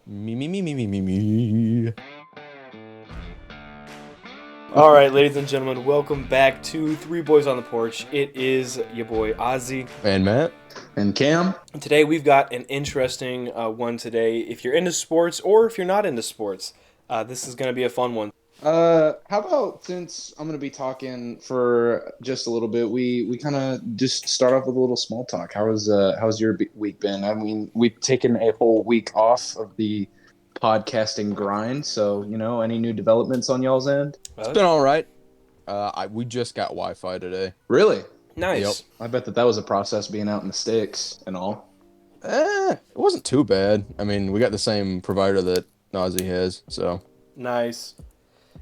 Me. All right, ladies and gentlemen, welcome back to Three Boys on the Porch. It is your boy Ozzy. And Matt. And Cam. And today we've got an interesting one today. If you're into sports or if you're not into sports, this is going to be a fun one. How about, since I'm going to be talking for just a little bit, we kind of just start off with a little small talk. How's your week been? I mean, we've taken a whole week off of the podcasting grind, so any new developments on y'all's end? It's been all right. We just got Wi-Fi today. Really? Nice. Yep. I bet that was a process, being out in the sticks and all. It wasn't too bad. I mean, we got the same provider that Nazi has, so. Nice.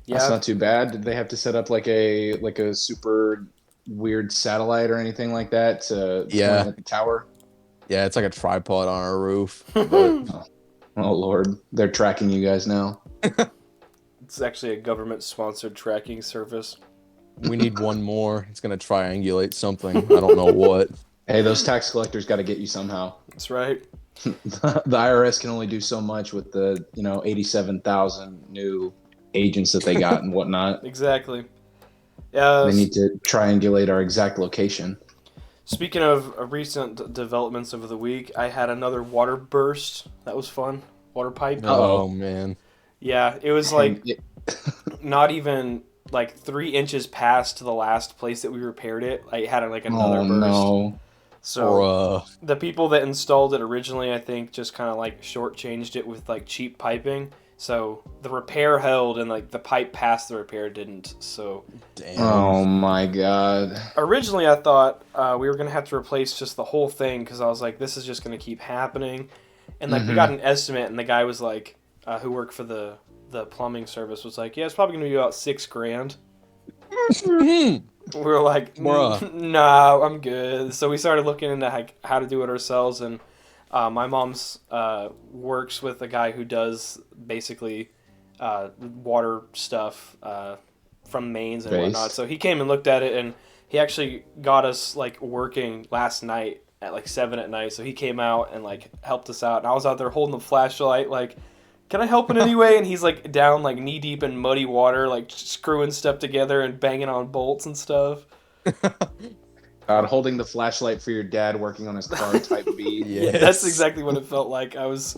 Yeah. That's not too bad. Did they have to set up like a super weird satellite or anything like that to point at the tower? Yeah, it's like a tripod on our roof. But, oh Lord, they're tracking you guys now. It's actually a government-sponsored tracking service. We need one more. It's gonna triangulate something. I don't know what. Hey, those tax collectors got to get you somehow. That's right. The IRS can only do so much with the 87,000 new agents that they got and whatnot. Exactly. They need to triangulate our exact location. Speaking of recent developments over the week, I had another water burst. That was fun. Water pipe. Oh man. Yeah, it was like not even like 3 inches past the last place that we repaired it. I had like another burst. No. So the people that installed it originally, I think, just kind of like shortchanged it with like cheap piping. So the repair held, and like the pipe past the repair didn't. So, damn. Oh my God. Originally, I thought we were gonna have to replace just the whole thing because I was like, this is just gonna keep happening. And like we got an estimate, and the guy was like, who worked for the plumbing service was like, yeah, it's probably gonna be about $6,000. We were like, no, I'm good. So we started looking into how to do it ourselves, and my mom's works with a guy who does basically water stuff from mains and whatnot. So he came and looked at it, and he actually got us like working last night at like 7 at night. So he came out and like helped us out, and I was out there holding the flashlight like, can I help in any way? And he's like down like knee deep in muddy water, like screwing stuff together and banging on bolts and stuff. Holding the flashlight for your dad working on his car type beat. Yes. That's exactly what it felt like. I was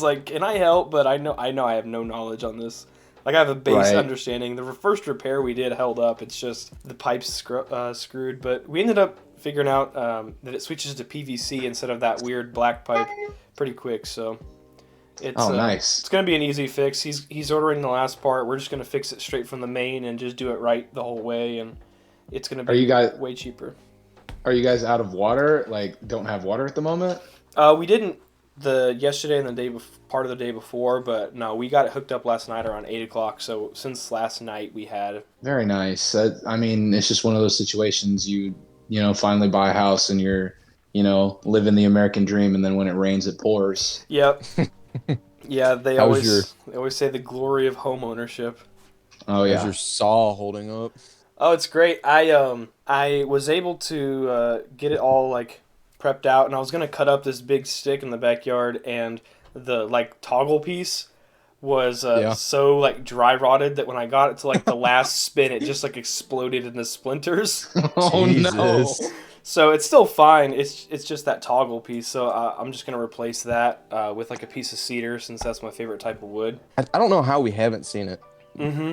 like, can I help? But I know I have no knowledge on this. Like, I have a base understanding. The first repair we did held up. It's just the pipes screwed. But we ended up figuring out that it switches to PVC instead of that weird black pipe pretty quick. So it's nice. It's gonna be an easy fix. He's ordering the last part. We're just gonna fix it straight from the main and just do it right the whole way, and it's gonna be way cheaper. Are you guys out of water? Like, don't have water at the moment? We didn't yesterday and the part of the day before, but no, we got it hooked up last night around 8 o'clock. So since last night we had. Very nice. I mean, it's just one of those situations you finally buy a house and you're living the American dream, and then when it rains, it pours. Yep. Yeah, they always say the glory of home ownership. Oh yeah. How's your saw holding up? Oh, it's great. I was able to get it all like prepped out, and I was gonna cut up this big stick in the backyard, and the like toggle piece was so like dry rotted that when I got it to like the last spin, it just like exploded into splinters. Oh Jesus. No! So it's still fine. It's just that toggle piece. So I'm just gonna replace that with like a piece of cedar, since that's my favorite type of wood. I don't know how we haven't seen it,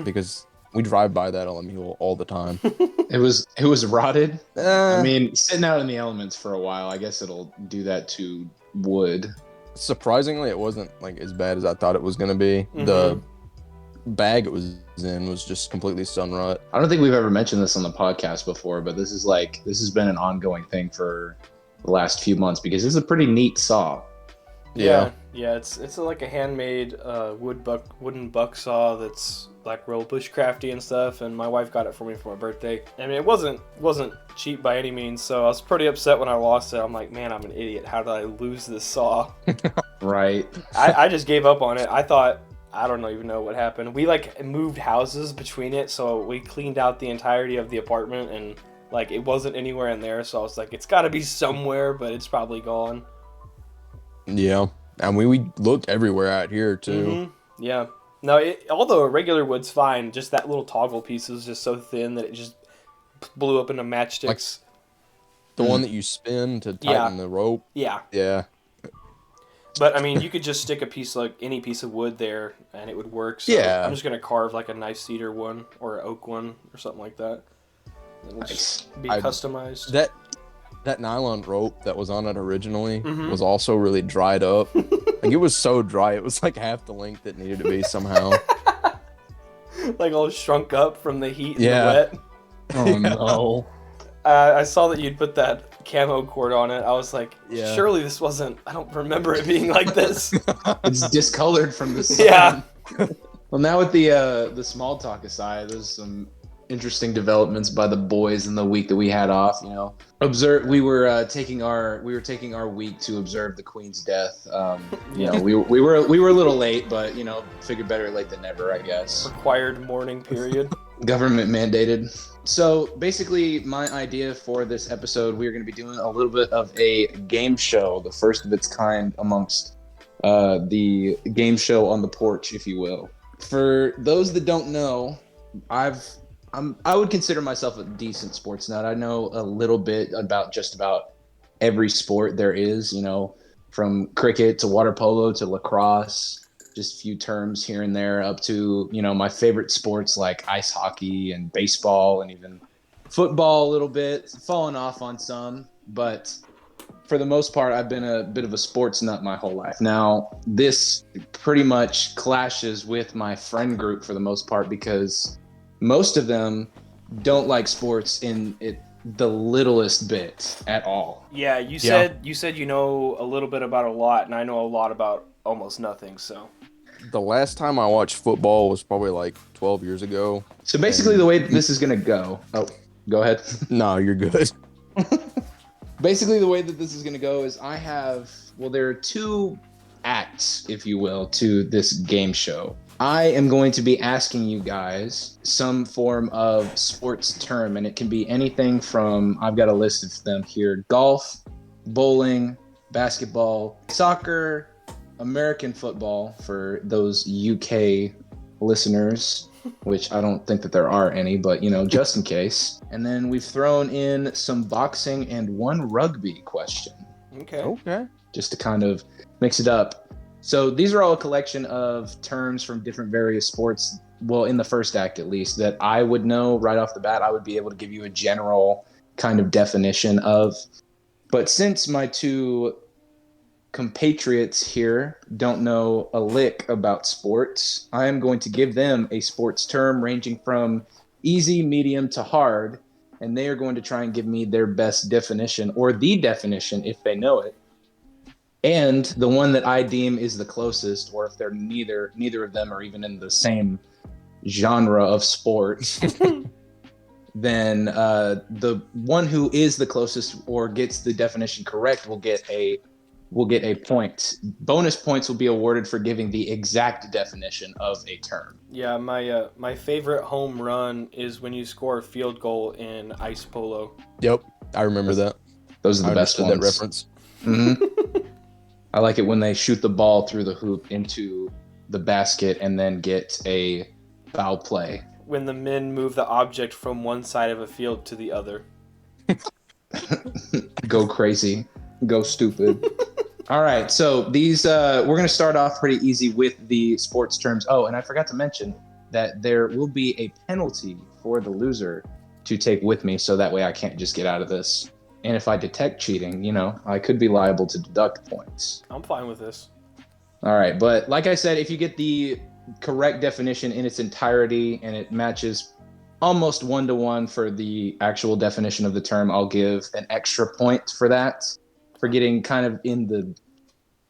because we drive by that LMU all the time. It was rotted. I mean, sitting out in the elements for a while, I guess it'll do that to wood. Surprisingly, it wasn't like as bad as I thought it was gonna be. The bag it was in was just completely sun rot. I don't think we've ever mentioned this on the podcast before, but this has been an ongoing thing for the last few months because it's a pretty neat saw. Yeah, it's like a handmade wooden buck saw that's like real bushcrafty and stuff, and my wife got it for me for my birthday. I mean, it wasn't cheap by any means, so I was pretty upset when I lost it. I'm like, man, I'm an idiot. How did I lose this saw? Right. I just gave up on it. I thought, I don't even know what happened. We like moved houses between it, so we cleaned out the entirety of the apartment, and like it wasn't anywhere in there. So I was like, it's got to be somewhere, but it's probably gone. Yeah. I mean, we looked everywhere out here too. Yeah. No, although a regular wood's fine, just that little toggle piece is just so thin that it just blew up into Like matchsticks. the one that you spin to Yeah. tighten the rope. Yeah. Yeah. But I mean, you could just stick a piece like any piece of wood there, and it would work. So I'm Yeah. just gonna carve like a nice cedar one or an oak one or something like that. It'll Nice. just be I- customized. That nylon rope that was on it originally Mhm. was also really dried up. Like it was so dry, it was like half the length it needed to be somehow. Like all shrunk up from the heat Yeah. and the wet. Oh no. I saw that you'd put that camo cord on it. I was like, Yeah. surely this wasn't. I don't remember it being like this. It's discolored from the sun. Yeah. Well, now with the small talk aside, there's some interesting developments by the boys in the week that we had off. You know, we were taking our week to observe the Queen's death. You know, we were a little late, but you know, figured better late than never, I guess. Required mourning period. Government mandated. So basically, my idea for this episode, we are going to be doing a little bit of a game show, the first of its kind amongst the game show on the porch, if you will. For those that don't know, I would consider myself a decent sports nut. I know a little bit about just about every sport there is, you know, from cricket to water polo to lacrosse, just a few terms here and there, up to, you know, my favorite sports like ice hockey and baseball and even football a little bit, fallen off on some, but for the most part, I've been a bit of a sports nut my whole life. Now, this pretty much clashes with my friend group for the most part because most of them don't like sports in it the littlest bit at all. Yeah, you said you know a little bit about a lot, and I know a lot about almost nothing. So The last time I watched football was probably like 12 years ago. So basically, the way that this is going to go. Oh, go ahead. No, you're good. Basically, the way that this is going to go is there are two acts, if you will, to this game show. I am going to be asking you guys some form of sports term, and it can be anything from, I've got a list of them here: golf, bowling, basketball, soccer, American football for those UK listeners, which I don't think that there are any, but you know, just in case. And then we've thrown in some boxing and one rugby question, okay. just to kind of mix it up. So these are all a collection of terms from different various sports. Well, in the first act, at least, that I would know right off the bat. I would be able to give you a general kind of definition of. But since my two compatriots here don't know a lick about sports, I am going to give them a sports term ranging from easy, medium to hard, and they are going to try and give me their best definition, or the definition if they know it. And the one that I deem is the closest, or if they're neither of them are even in the same genre of sport, then the one who is the closest or gets the definition correct will get a point. Bonus points will be awarded for giving the exact definition of a term. Yeah, my favorite home run is when you score a field goal in ice polo. Yep, I remember that. Those are the I best understood ones. that reference. Mm-hmm. I like it when they shoot the ball through the hoop into the basket and then get a foul play. When the men move the object from one side of a field to the other. Go crazy. Go stupid. All right, so these we're going to start off pretty easy with the sports terms. Oh, and I forgot to mention that there will be a penalty for the loser to take with me, so that way I can't just get out of this. And if I detect cheating, you know, I could be liable to deduct points. I'm fine with this. All right, but like I said, if you get the correct definition in its entirety and it matches almost 1-to-1 for the actual definition of the term, I'll give an extra point for that. For getting kind of in the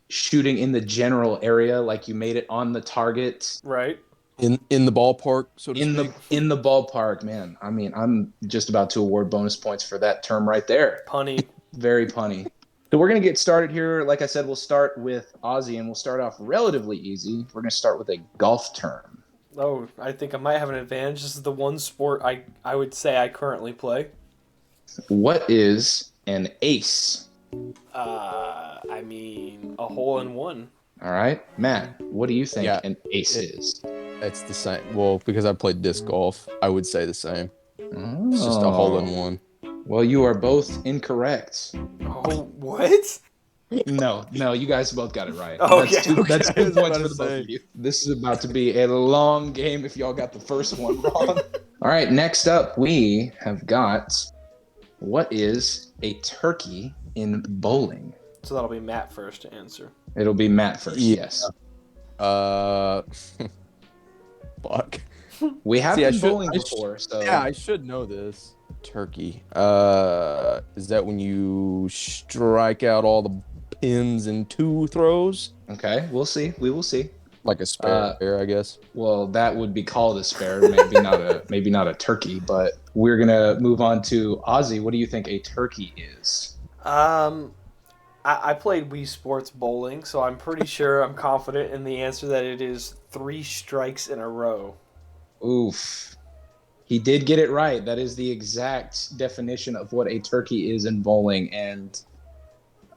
shooting in the general area, like you made it on the target. Right. In the ballpark, so to speak. In the ballpark, man. I mean, I'm just about to award bonus points for that term right there. Punny. Very punny. So we're going to get started here. Like I said, we'll start with Aussie, and we'll start off relatively easy. We're going to start with a golf term. Oh, I think I might have an advantage. This is the one sport I would say I currently play. What is an ace? I mean, a hole in one. All right, Matt, what do you think Yeah, an ace is? it's the same. Well, because I played disc golf, I would say the same. It's just a hole in Oh, one. well, you are both incorrect. Oh, what? No, you guys both got it right. Okay. That's Okay, I two was points about for to the both say. of you. This is about to be a long game if y'all got the first one wrong. All right, next up we have got what is a turkey in bowling? So that'll be Matt first to answer. It'll be Matt first, Yeah. yes. Fuck. We have See, been bowling before, so Yeah, I should know this. Turkey. Is that when you strike out all the pins in 2 throws? okay, we'll see. We will see. Like a spare, I guess. Well, that would be called a spare, maybe not a turkey, but we're gonna move on to Ozzy. What do you think a turkey is? I played Wii Sports bowling, so I'm pretty sure I'm confident in the answer that it is 3 strikes in a row. Oof. He did get it right. That is the exact definition of what a turkey is in bowling. And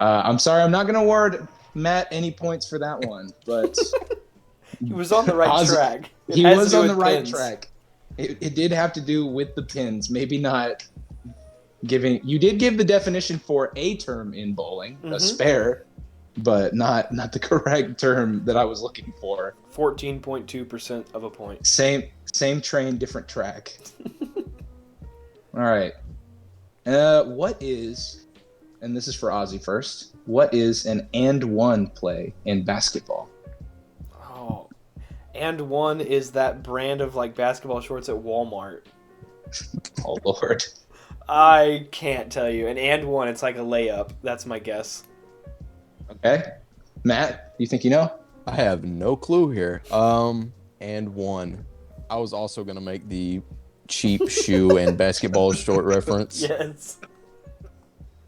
I'm sorry, I'm not going to award Matt any points for that one. But He was on the right track. He was on the right track. It did have to do with the pins. Maybe not giving. You did give the definition for a term in bowling, a spare, but not the correct term that I was looking for. 14.2% of a point. Same train, different track. All right. What is, and this is for Ozzy first, what is an and one play in basketball? Oh. And one is that brand of like basketball shorts at Walmart. Oh, Lord. I can't tell you. And one, it's like a layup. That's my guess. Okay. Matt, you think you know? I have no clue here. And one. I was also gonna make the cheap shoe and basketball short reference. Yes.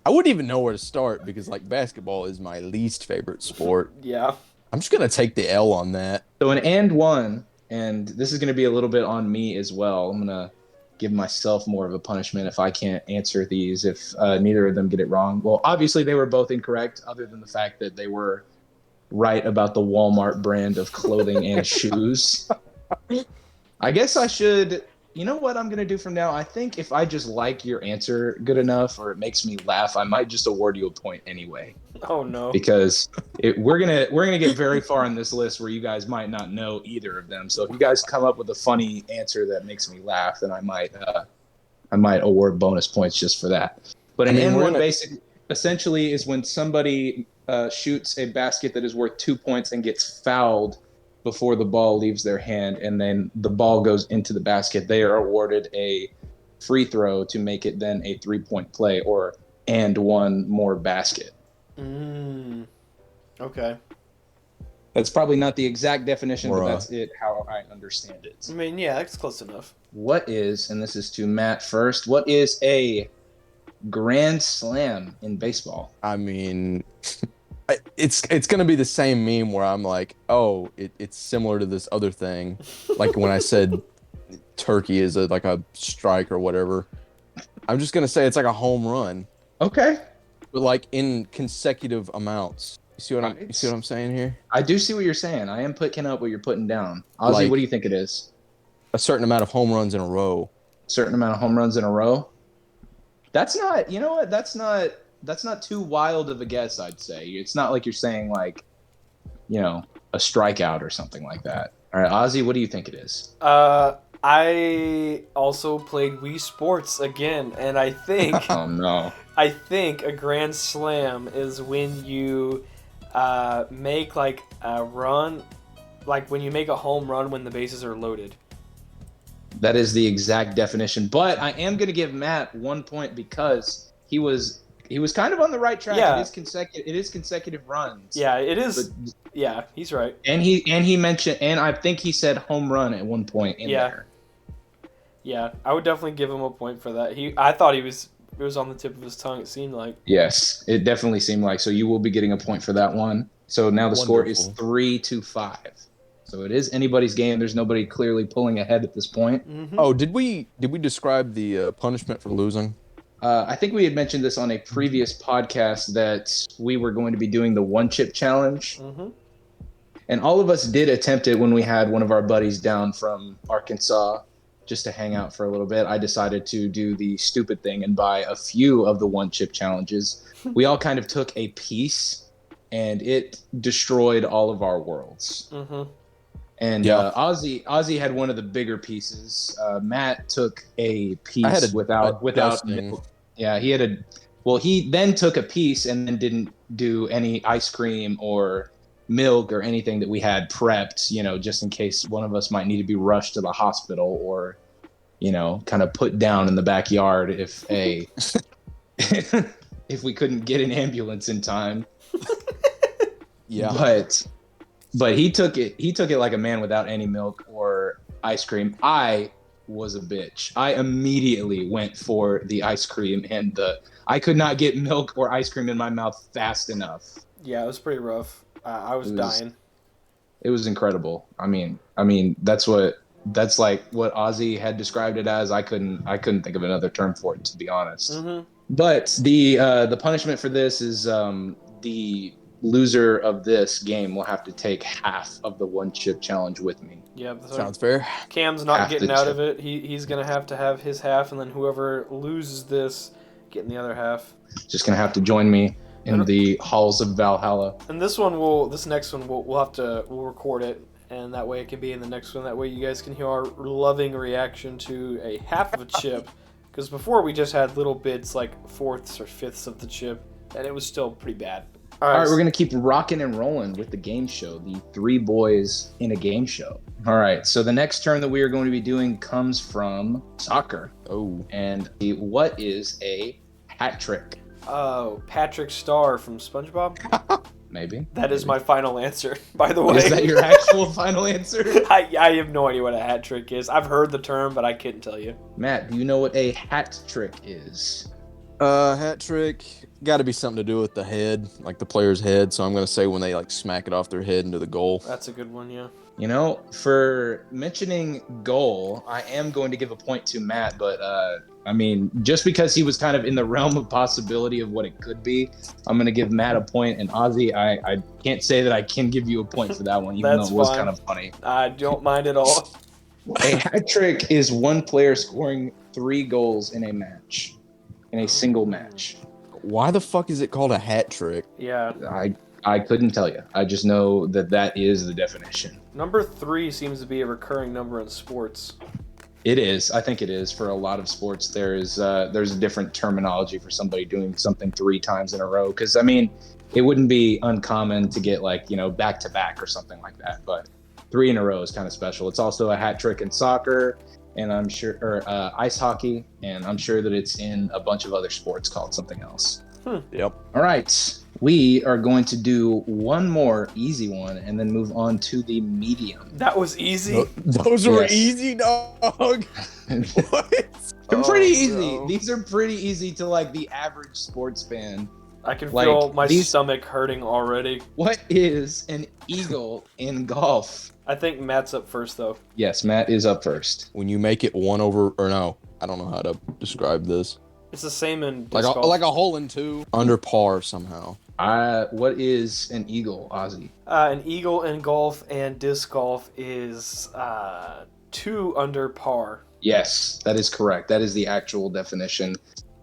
I wouldn't even know where to start because like basketball is my least favorite sport. Yeah. I'm just gonna take the L on that. So an and one, and this is going to be a little bit on me as well. I'm going to give myself more of a punishment if I can't answer these, if neither of them get it wrong. Well, obviously they were both incorrect, other than the fact that they were right about the Walmart brand of clothing and shoes. I guess I should, you know what I'm going to do from now? I think if I just like your answer good enough or it makes me laugh, I might just award you a point anyway. Oh no. Because we're gonna get very far on this list where you guys might not know either of them. So if you guys come up with a funny answer that makes me laugh, then I might award bonus points just for that. But an N1 basic essentially is when somebody shoots a basket that is worth 2 points and gets fouled before the ball leaves their hand, and then the ball goes into the basket. They are awarded a free throw to make it then a 3-point play or and one more basket. Okay. That's probably not the exact definition, but that's how I understand it. I mean, yeah, that's close enough. What is, and this is to Matt first, what is a grand slam in baseball? I mean, it's gonna be the same meme where I'm like, oh, it's similar to this other thing, like when I said turkey is like a strike or whatever. I'm just gonna say it's like a home run. Okay. But like in consecutive amounts. You see what I'm saying here? I do see what you're saying. I am picking up what you're putting down. Ozzy, what do you think it is? A certain amount of home runs in a row. Certain amount of home runs in a row? That's not, you know what? That's not too wild of a guess, I'd say. It's not like you're saying like, you know, a strikeout or something like that. All right, Ozzy, what do you think it is? I also played Wii Sports again, and I think oh no. I think a grand slam is when you make like a run, like when you make a home run when the bases are loaded. That is the exact definition, but I am going to give Matt 1 point because he was kind of on the right track. Yeah. It is consecutive runs. Yeah, it is. But, yeah, he's right. And he mentioned, and I think he said home run at one point in there. Yeah, I would definitely give him a point for that. I thought it was on the tip of his tongue, it seemed like. Yes, it definitely seemed like. So you will be getting a point for that one. So now the score is 3-5. So it is anybody's game. There's nobody clearly pulling ahead at this point. Mm-hmm. Oh, did we describe the punishment for losing? I think we had mentioned this on a previous podcast that we were going to be doing the one chip challenge. Mm-hmm. And all of us did attempt it when we had one of our buddies down from Arkansas just to hang out for a little bit. I decided to do the stupid thing and buy a few of the one chip challenges. We all kind of took a piece, and it destroyed all of our worlds. Mm-hmm. And Yeah. Ozzy had one of the bigger pieces. Matt took a piece I had without dusting. milk. Yeah, he had a. Well, he then took a piece and then didn't do any ice cream or milk or anything that we had prepped, just in case one of us might need to be rushed to the hospital or, kind of put down in the backyard if if we couldn't get an ambulance in time. Yeah. But he took it like a man without any milk or ice cream. I was a bitch. I immediately went for the ice cream, and I could not get milk or ice cream in my mouth fast enough. Yeah, it was pretty rough. I was dying. It was incredible. I mean, that's like what Ozzy had described it as. I couldn't think of another term for it, to be honest. Mm-hmm. But the punishment for this is the loser of this game will have to take half of the one chip challenge with me. Yeah, Sounds fair. Cam's not Half getting the out chip. of it. He's gonna have his half, and then whoever loses this, getting the other half. Just gonna have to join me in the halls of Valhalla. And this next one, we'll record it, and that way it can be in the next one. That way you guys can hear our loving reaction to a half of a chip. Because before we just had little bits like fourths or fifths of the chip, and it was still pretty bad. All right, we're going to keep rocking and rolling with the game show, the three boys in a game show. All right, so the next term that we are going to be doing comes from soccer. Oh. And what is a hat trick? Oh, Patrick Star from SpongeBob? Maybe. That is my final answer, by the way. Is that your actual final answer? I have no idea what a hat trick is. I've heard the term, but I couldn't tell you. Matt, do you know what a hat trick is? Hat trick. Got to be something to do with the head, like the player's head. So I'm going to say when they like smack it off their head into the goal. That's a good one, yeah. For mentioning goal, I am going to give a point to Matt, but just because he was kind of in the realm of possibility of what it could be, I'm going to give Matt a point. And Ozzy, I can't say that I can give you a point for that one, even though it was kind of funny. I don't mind at all. A hat trick is one player scoring 3 goals in a match, in a single match. Why the fuck is it called a hat trick? Yeah. I couldn't tell you. I just know that is the definition. Number 3 seems to be a recurring number in sports. It is. I think it is. For a lot of sports, there's a different terminology for somebody doing something 3 times in a row. Because, it wouldn't be uncommon to get back to back or something like that. But 3 in a row is kind of special. It's also a hat trick in soccer, and I'm sure, or ice hockey, and I'm sure that it's in a bunch of other sports called something else. Yep. All right. We are going to do one more easy one and then move on to the medium. That was easy. Those were Yes. easy, dog. What? They're pretty easy. no. These are pretty easy to the average sports fan. I can feel my these- stomach hurting already. What is an eagle in golf? I think Matt's up first, though. Yes, Matt is up first. When you make it 1 over, or no, I don't know how to describe this. It's the same in Like disc golf. like a hole in 2 under par somehow. What is an eagle, Ozzy? An eagle in golf and disc golf is 2 under par. Yes, that is correct. That is the actual definition.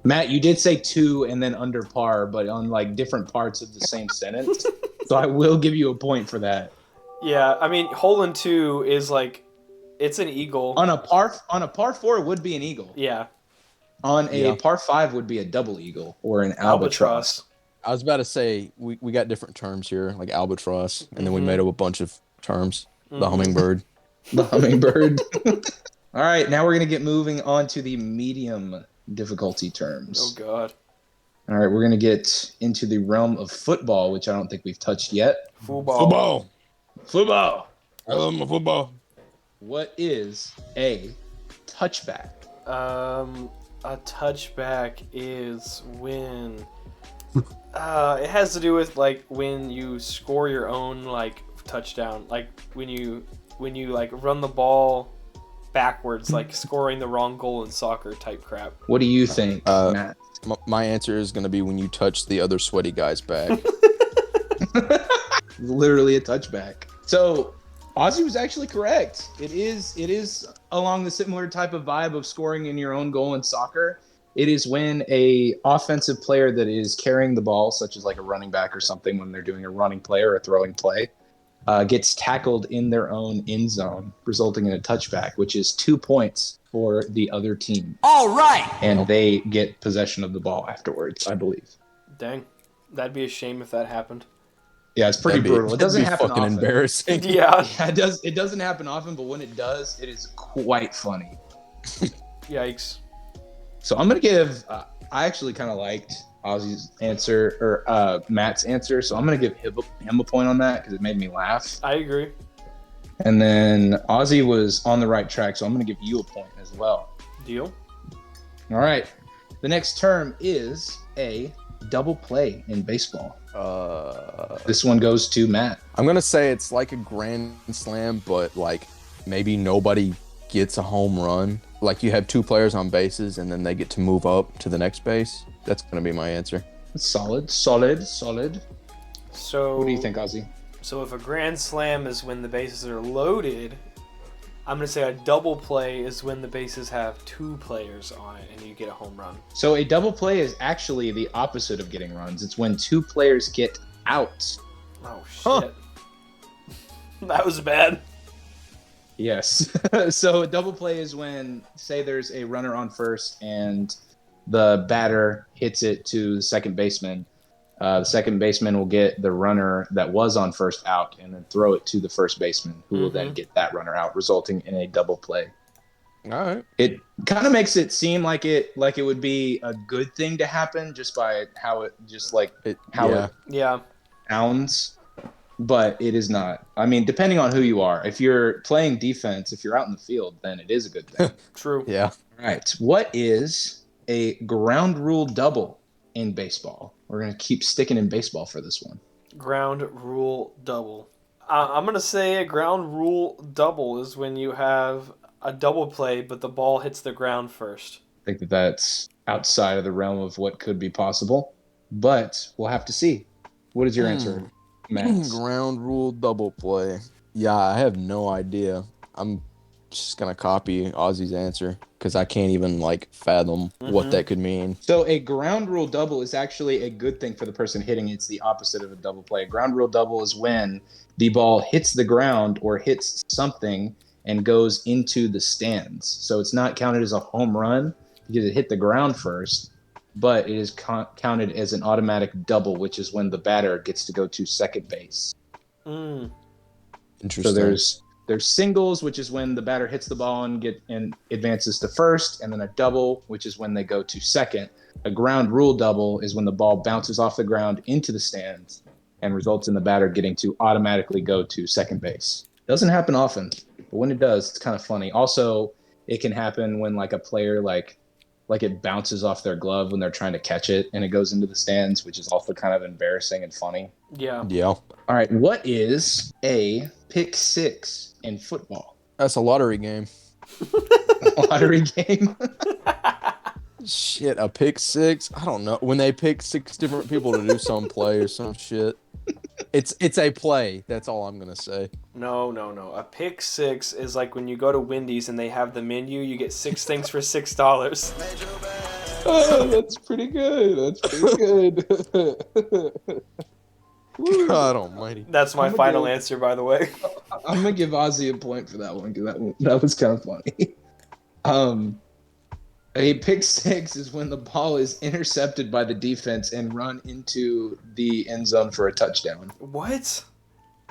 Matt, you did say 2 and then under par, but on different parts of the same sentence. So I will give you a point for that. Yeah, hole in 2 is it's an eagle. On a par 4 would be an eagle. Yeah. On a Yeah. par 5 would be a double eagle or an albatross. I was about to say we got different terms here, like albatross, and then we made up a bunch of terms. The hummingbird. The hummingbird. All right, now we're going to get moving on to the medium difficulty terms. Oh, God. All right, we're going to get into the realm of football, which I don't think we've touched yet. Football. Football. I love my football. What is a touchback? A touchback is when... it has to do with, when you score your own, touchdown. When you run the ball backwards, scoring the wrong goal in soccer type crap. What do you think, Matt? My answer is going to be when you touch the other sweaty guy's back. Literally a touchback. So Ozzy was actually correct. It is along the similar type of vibe of scoring in your own goal in soccer. It is when a offensive player that is carrying the ball, such as like a running back or something, when they're doing a running play or a throwing play, gets tackled in their own end zone, resulting in a touchback, which is 2 points for the other team. All right. And they get possession of the ball afterwards, I believe. Dang. That'd be a shame if that happened. Yeah, it's pretty brutal. It doesn't happen fucking often. embarrassing. Yeah. Yeah, it doesn't happen often, but when it does, it is quite funny. Yikes. So I'm gonna give. I actually kind of liked Ozzy's answer or Matt's answer, so I'm gonna give him a point on that because it made me laugh. I agree. And then Ozzy was on the right track, so I'm gonna give you a point as well. Deal. All right. The next term is a double play in baseball. This one goes to Matt. I'm gonna say it's like a grand slam, but like maybe nobody gets a home run. Like you have two players on bases, and then they get to move up to the next base. That's gonna be my answer. Solid. So What do you think, Ozzy? So if a grand slam is when the bases are loaded, I'm gonna say a double play is when the bases have two players on it and you get a home run. So a double play is actually the opposite of getting runs. It's when two players get out. Oh shit. Huh. That was bad. Yes. So a double play is when, say, there's a runner on first and the batter hits it to the second baseman. The second baseman will get the runner that was on first out and then throw it to the first baseman, who will then get that runner out, resulting in a double play. All right. It kind of makes it seem like it would be a good thing to happen just by how it it Yeah. sounds. But it is not. I mean, depending on who you are. If you're playing defense, if you're out in the field, then it is a good thing. True. Yeah. All right. What is a ground rule double in baseball? We're going to keep sticking in baseball for this one. Ground rule double. I'm going to say a ground rule double is when you have a double play, but the ball hits the ground first. I think that's outside of the realm of what could be possible, but we'll have to see. What is your answer, Matt? Ground rule double play. Yeah, I have no idea. I'm just gonna copy Ozzy's answer because I can't even fathom what that could mean. So a ground rule double is actually a good thing for the person hitting. It's the opposite of a double play. A ground rule double is when the ball hits the ground or hits something and goes into the stands. So it's not counted as a home run because it hit the ground first, but it is counted as an automatic double, which is when the batter gets to go to second base. Interesting. So there's singles, which is when the batter hits the ball and advances to first, and then a double, which is when they go to second. A ground rule double is when the ball bounces off the ground into the stands and results in the batter getting to automatically go to second base. Doesn't happen often, but when it does, it's kind of funny. Also, it can happen when a player it bounces off their glove when they're trying to catch it and it goes into the stands, which is also kind of embarrassing and funny. Yeah. Yeah. All right, what is a pick six in football? That's a lottery game. A lottery game? Shit, a pick six? I don't know. When they pick six different people to do some play or some shit. It's a play. That's all I'm gonna say. No. A pick six is like when you go to Wendy's and they have the menu, you get 6 things for $6. Oh, that's pretty good. God almighty. That's my final answer, by the way. I'm gonna give Ozzy a point for that one because that was kind of funny. A pick six is when the ball is intercepted by the defense and run into the end zone for a touchdown. What?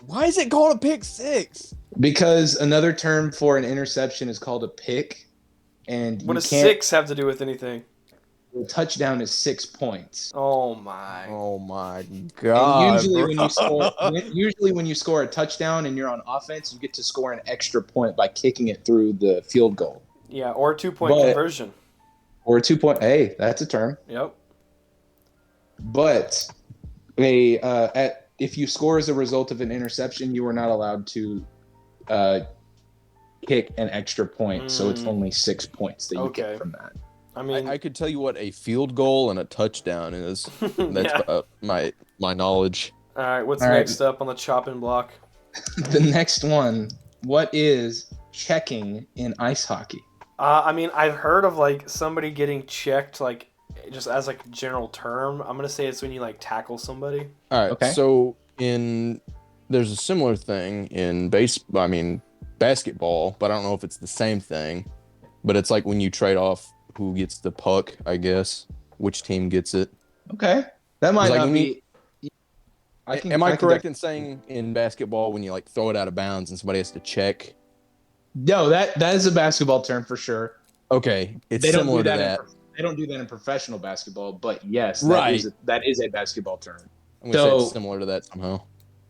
Why is it called a pick six? Because another term for an interception is called a pick, and What does 6 have to do with anything? The touchdown is 6 points. Oh my God. And usually when you score a touchdown and you're on offense, you get to score an extra point by kicking it through the field goal. Yeah, or 2-point conversion. Or a 2-point. Hey, that's a term. Yep. But if you score as a result of an interception, you are not allowed to kick an extra point. So it's only 6 points that you get from that. I mean, I could tell you what a field goal and a touchdown is. That's my knowledge. All right, what's next up on the chopping block? The next one. What is checking in ice hockey? I mean, I've heard of like somebody getting checked, like just as like a general term. I'm gonna say it's when you like tackle somebody. All right. Okay. So there's a similar thing in basketball, but I don't know if it's the same thing. But it's like when you trade off who gets the puck, I guess, which team gets it. Okay. That might Like not when you be. I am I can correct in saying in basketball when you like throw it out of bounds and somebody has to check? No, that is a basketball term for sure. Okay, it's They don't do similar to that that. they don't do that in professional basketball, but yes, Right. that is a basketball term. I'm gonna say it's So similar to that somehow.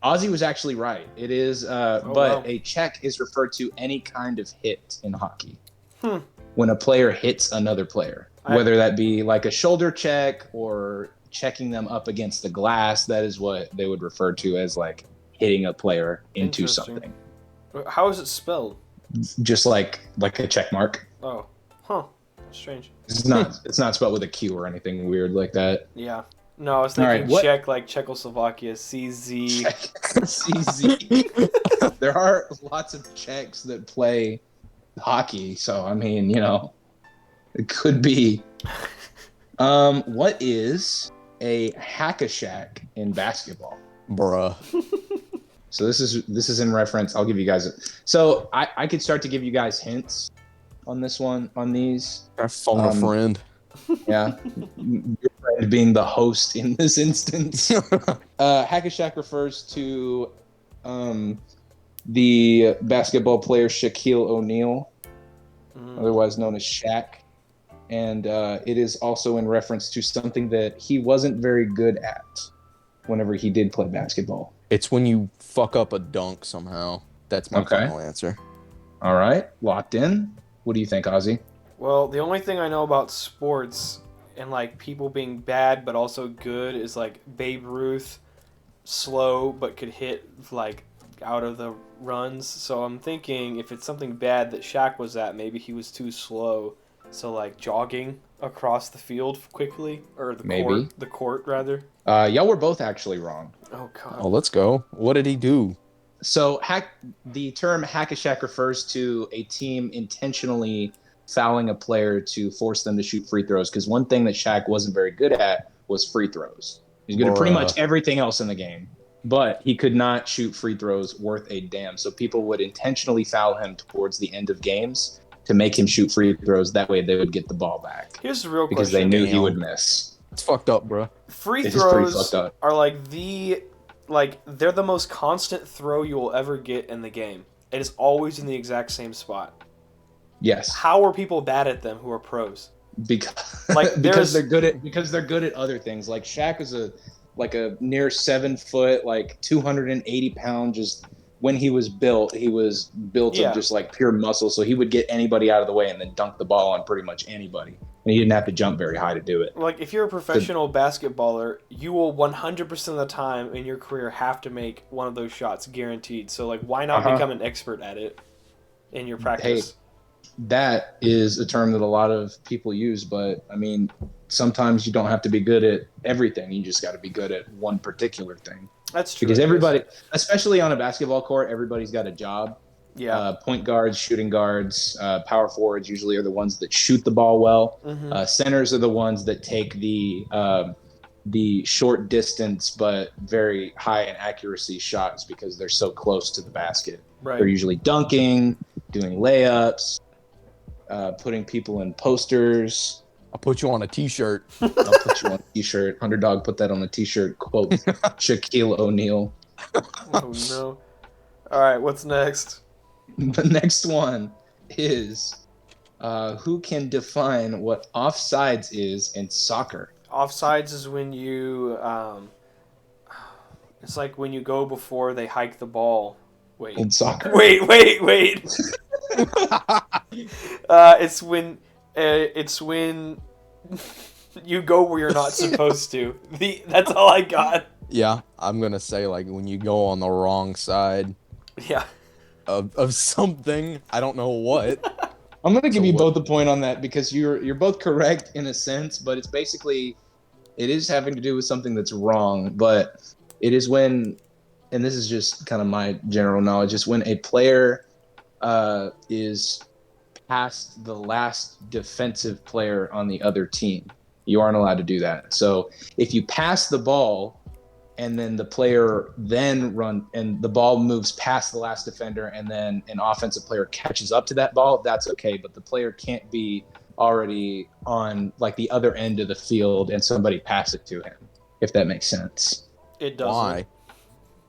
Ozzy was actually right. It is, Oh, but wow. a check is referred to any kind of hit in hockey. Hmm. When a player hits another player, whether that be like a shoulder check or checking them up against the glass, that is what they would refer to as like hitting a player into Interesting. something. How is it spelled? Just like a check mark. Oh, huh. Strange. It's not spelled with a Q or anything weird like that. Yeah. No, I was All thinking right, what- Czech, like Czechoslovakia, CZ. CZ. There are lots of Czechs that play hockey, so I mean, it could be. What is a hack-a-shack in basketball? Bruh. So this is in reference. I'll give you guys. So I could start to give you guys hints on this one, on these. I phone a friend. Yeah, your friend being the host in this instance. Hack-a-shack refers to the basketball player Shaquille O'Neal, otherwise known as Shaq. And it is also in reference to something that he wasn't very good at whenever he did play basketball. It's when you fuck up a dunk somehow. That's my final answer. All right, locked in. What do you think, Ozzy? Well, the only thing I know about sports and like people being bad but also good is like Babe Ruth, slow but could hit like out of the runs. So I'm thinking if it's something bad that Shaq was at, maybe he was too slow. So like jogging across the field quickly, or the court rather. Y'all were both actually wrong. Oh god. Oh, let's go. What did he do? So the term hack-a-shack refers to a team intentionally fouling a player to force them to shoot free throws. Because one thing that Shaq wasn't very good at was free throws. He's good at pretty much everything else in the game, but he could not shoot free throws worth a damn. So people would intentionally foul him towards the end of games to make him shoot free throws. That way they would get the ball back. Here's the real because question. They knew he would miss. It's fucked up, bro. Free It is pretty throws fucked up. are like they're the most constant throw you will ever get in the game. It is always in the exact same spot. Yes. How are people bad at them who are pros? Because Because they're good at other things. Like Shaq was a near 7 foot, like 280 pound. Just when he was built of just like pure muscle. So he would get anybody out of the way and then dunk the ball on pretty much anybody. And he didn't have to jump very high to do it. Like if you're a professional basketballer, you will 100% of the time in your career have to make one of those shots guaranteed. So like why not become an expert at it in your practice? Hey, that is a term that a lot of people use, but I mean, sometimes you don't have to be good at everything. You just got to be good at one particular thing. That's true. Because everybody, especially on a basketball court, everybody's got a job. Yeah. Point guards, shooting guards, power forwards usually are the ones that shoot the ball well. Centers are the ones that take the short distance but very high in accuracy shots because they're so close to the basket. Right. They're usually dunking, doing layups, putting people in posters. I'll put you on a t-shirt. I'll put you on a t-shirt. Underdog put that on a t-shirt. Quote Shaquille O'Neal. Oh no. All right, what's next? The next one is who can define what offsides is in soccer? Offsides is when you it's like when you go before they hike the ball. Wait. In soccer. Wait. It's when you go where you're not supposed to. That's all I got. Yeah, I'm gonna say like when you go on the wrong side Yeah. of something. I don't know what. I'm gonna give you both a point on that because you're both correct in a sense, but it's basically it is having to do with something that's wrong, but it is when and this is just kind of my general knowledge, is when a player is past the last defensive player on the other team. You aren't allowed to do that. So if you pass the ball and then the player then run and the ball moves past the last defender and then an offensive player catches up to that ball, that's okay. But the player can't be already on like the other end of the field and somebody pass it to him, if that makes sense. It doesn't. Why?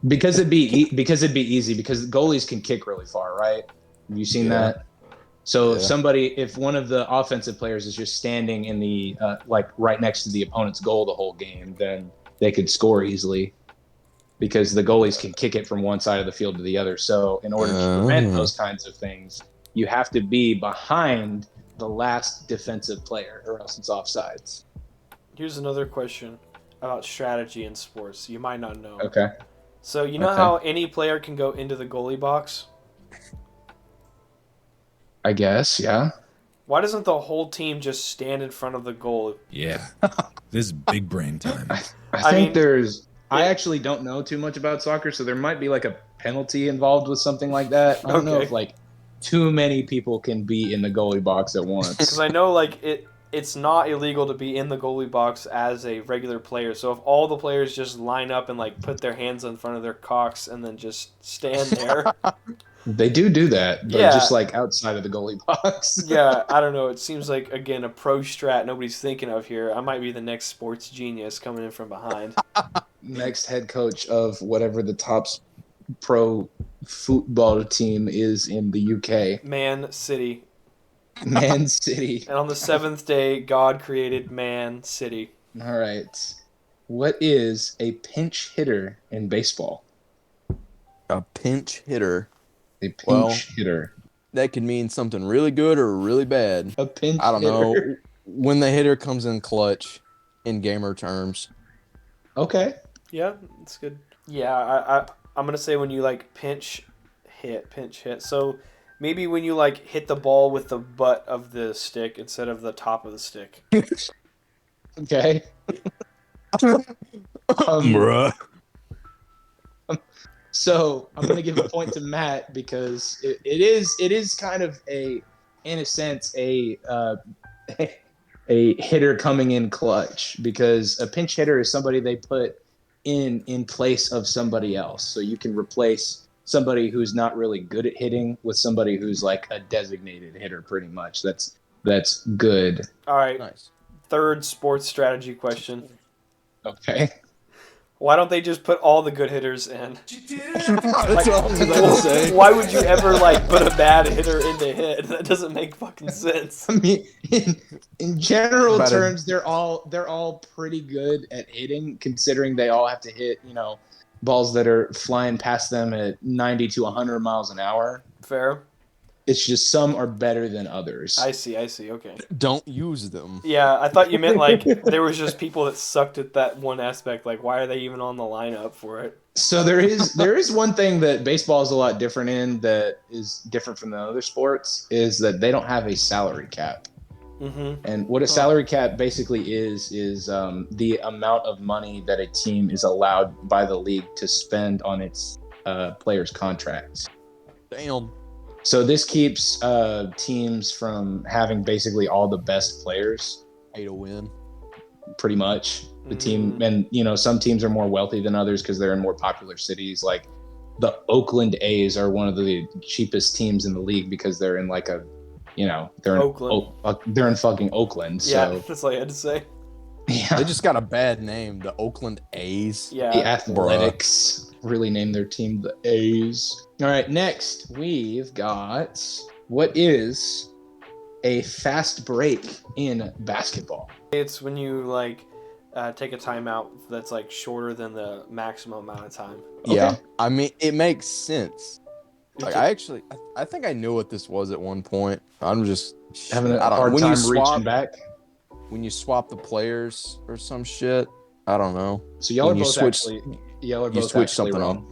Because it'd be easy because goalies can kick really far, right? Have you seen that? So if one of the offensive players is just standing in the like right next to the opponent's goal the whole game, then they could score easily because the goalies can kick it from one side of the field to the other. So in order to prevent those kinds of things, you have to be behind the last defensive player or else it's offsides. Here's another question about strategy in sports. You might not know. Okay. So you know how any player can go into the goalie box? I guess, yeah. Why doesn't the whole team just stand in front of the goal? Yeah. This is big brain time. I think there's... I actually don't know too much about soccer, so there might be like a penalty involved with something like that. I don't know if like too many people can be in the goalie box at once. Because I know like it's not illegal to be in the goalie box as a regular player. So if all the players just line up and like put their hands in front of their cocks and then just stand there. They do that, but just like outside of the goalie box. Yeah, I don't know. It seems like, again, a pro strat nobody's thinking of here. I might be the next sports genius coming in from behind. Next head coach of whatever the top pro football team is in the UK. Man City. Man City. And on the seventh day, God created Man City. All right. What is a pinch hitter in baseball? A pinch hitter. A pinch hitter. That could mean something really good or really bad. A pinch I don't hitter. know. When the hitter comes in clutch in gamer terms. Okay. Yeah, it's good. Yeah, I'm going to say when you like pinch hit. So maybe when you like hit the ball with the butt of the stick instead of the top of the stick. Okay. Bruh. So I'm gonna give a point to Matt because it is kind of in a sense a hitter coming in clutch, because a pinch hitter is somebody they put in place of somebody else. So you can replace somebody who's not really good at hitting with somebody who's like a designated hitter, pretty much. That's good. All right. Nice. Third sports strategy question. Okay. Why don't they just put all the good hitters in? That's what I was about to say. Why would you ever like put a bad hitter in to hit? That doesn't make fucking sense. I mean, in general terms, they're all pretty good at hitting, considering they all have to hit, balls that are flying past them at 90 to 100 miles an hour. Fair. It's just some are better than others. I see. Okay. Don't use them. Yeah, I thought you meant like there was just people that sucked at that one aspect. Like, why are they even on the lineup for it? So there is one thing that baseball is a lot different in, that is different from the other sports, is that they don't have a salary cap. Mm-hmm. And what a salary cap basically is the amount of money that a team is allowed by the league to spend on its players' contracts. Damn. So this keeps teams from having basically all the best players. Pay to win. Pretty much. The team, and some teams are more wealthy than others because they're in more popular cities. Like the Oakland A's are one of the cheapest teams in the league because they're in like they're in fucking Oakland. So. Yeah, that's all I had to say. Yeah. They just got a bad name, the Oakland A's. Yeah. The Athletics really named their team the A's. All right, next we've got, what is a fast break in basketball? It's when you like take a timeout that's like shorter than the maximum amount of time. Yeah, Okay. I mean, it makes sense. Like, I think I knew what this was at one point. I'm just Having a hard time reaching back. When you swap the players or some shit, I don't know. So y'all are When you both switch- actually something wrong. up.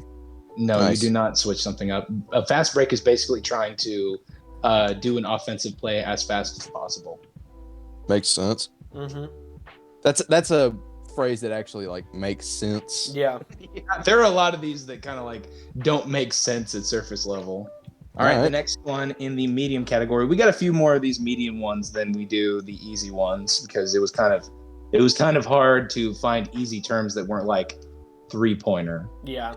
No, Nice. you do not switch something up. A fast break is basically trying to do an offensive play as fast as possible. Makes sense. Mm-hmm. That's a phrase that actually like makes sense. Yeah. Yeah, there are a lot of these that kind of like don't make sense at surface level. All right, the next one in the medium category. We got a few more of these medium ones than we do the easy ones because it was kind of hard to find easy terms that weren't like 3-pointer, Yeah.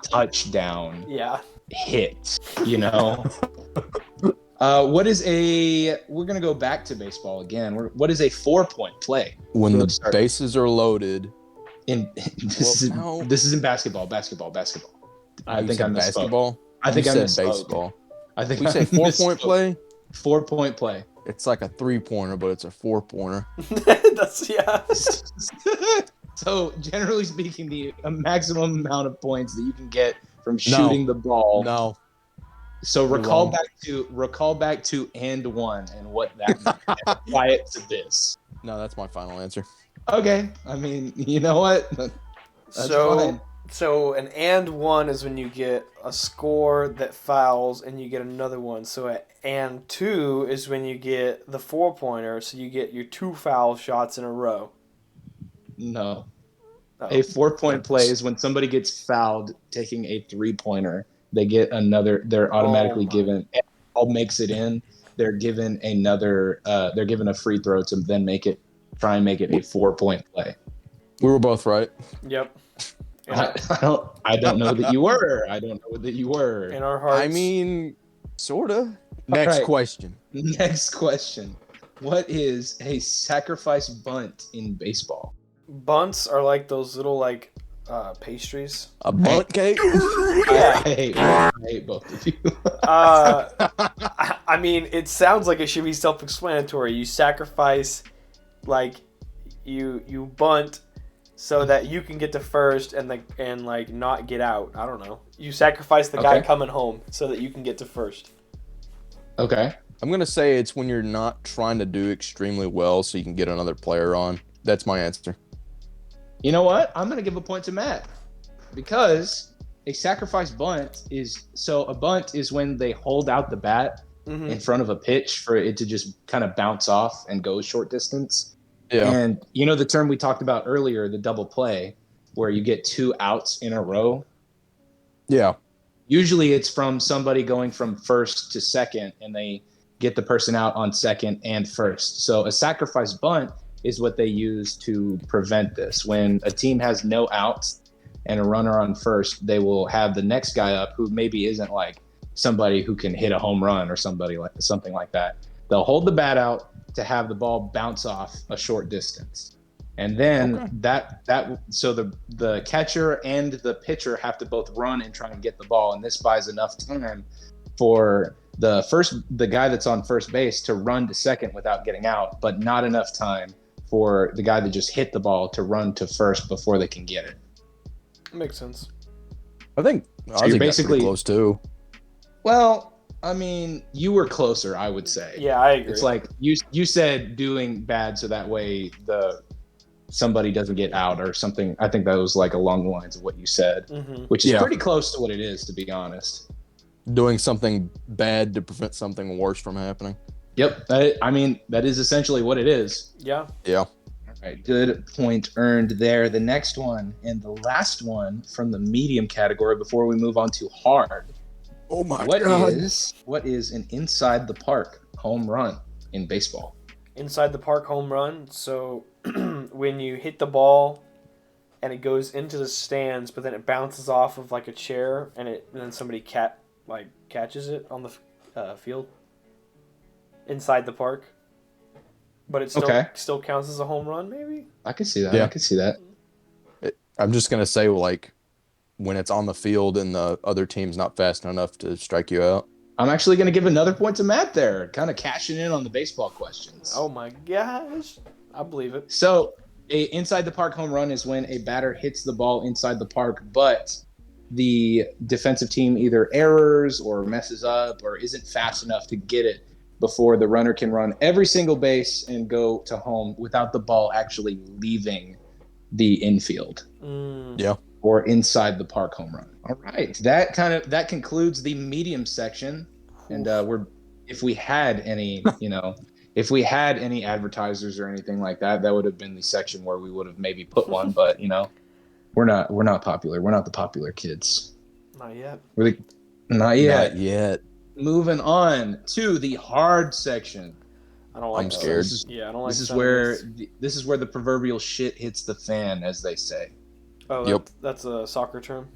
touchdown, Yeah. hit, you know. We're going to go back to baseball again. What is a 4-point play? When the bases are loaded. This is in basketball. I think I misspoke. Basketball? I think I said misspoke. baseball. I think we say 4-point play. 4-point play. It's like a 3-pointer, but it's a 4-pointer. That's yeah. So generally speaking, a maximum amount of points that you can get from shooting the ball. No. So recall back to and one and what that means. And apply it to this. No, that's my final answer. Okay. I mean, you know what? That's fine. So an and one is when you get a score that fouls and you get another one. So an and two is when you get the 4-pointer, so you get your 2 foul shots in a row. No. Oh. A 4-point play is when somebody gets fouled taking a 3-pointer. They get another. They're automatically given. All makes it in. They're given another. They're given a free throw to then try and make it a 4-point play. We were both right. Yep. I don't know that you were. I don't know that you were. In our hearts. I mean, sorta. Next question. Next question. What is a sacrifice bunt in baseball? Bunts are like those little like pastries. A bunt cake? I hate both of you. I mean, it sounds like it should be self-explanatory. You sacrifice, like, you bunt so that you can get to first and like not get out. I don't know. You sacrifice the guy coming home so that you can get to first. Okay. I'm going to say it's when you're not trying to do extremely well so you can get another player on. That's my answer. You know what? I'm going to give a point to Matt because a sacrifice bunt is when they hold out the bat in front of a pitch for it to just kind of bounce off and go short distance. Yeah. And you know the term we talked about earlier, the double play, where you get 2 outs in a row? Yeah. Usually it's from somebody going from first to second and they get the person out on second and first. So a sacrifice bunt is what they use to prevent this. When a team has no outs and a runner on first, they will have the next guy up who maybe isn't like somebody who can hit a home run or something like that. They'll hold the bat out to have the ball bounce off a short distance. And then so the catcher and the pitcher have to both run and try and get the ball. And this buys enough time for the guy that's on first base to run to second without getting out, but not enough time for the guy that just hit the ball to run to first before they can get it. Makes sense. I think you're basically close too. Well, I mean, you were closer, I would say. Yeah, I agree. It's like you said doing bad so that way somebody doesn't get out or something. I think that was like along the lines of what you said, which is pretty close to what it is, to be honest. Doing something bad to prevent something worse from happening. Yep. I mean, that is essentially what it is. Yeah. Yeah. All right. Good point earned there. The next one and the last one from the medium category before we move on to hard. Oh my God. What is an inside the park home run in baseball? Inside the park home run. So when you hit the ball and it goes into the stands, but then it bounces off of like a chair and then somebody catches it on the field inside the park, but it still counts as a home run. Maybe I could see that. Yeah. I could see that. I'm just gonna say like when it's on the field and the other team's not fast enough to strike you out. I'm actually going to give another point to Matt there, kind of cashing in on the baseball questions. Oh my gosh, I believe it. So a inside the park home run is when a batter hits the ball inside the park, but the defensive team either errors or messes up or isn't fast enough to get it before the runner can run every single base and go to home without the ball actually leaving the infield. Yeah. Or inside the park home run. All right. That concludes the medium section. And if we had any, if we had any advertisers or anything like that, that would have been the section where we would have maybe put one. But we're not popular. We're not the popular kids. Not yet. Not yet. Not yet. Moving on to the hard section. I don't like I'm those. scared. I don't like. This is some of where this. this is where the proverbial shit hits the fan, as they say. Oh, Yep. That's a soccer term.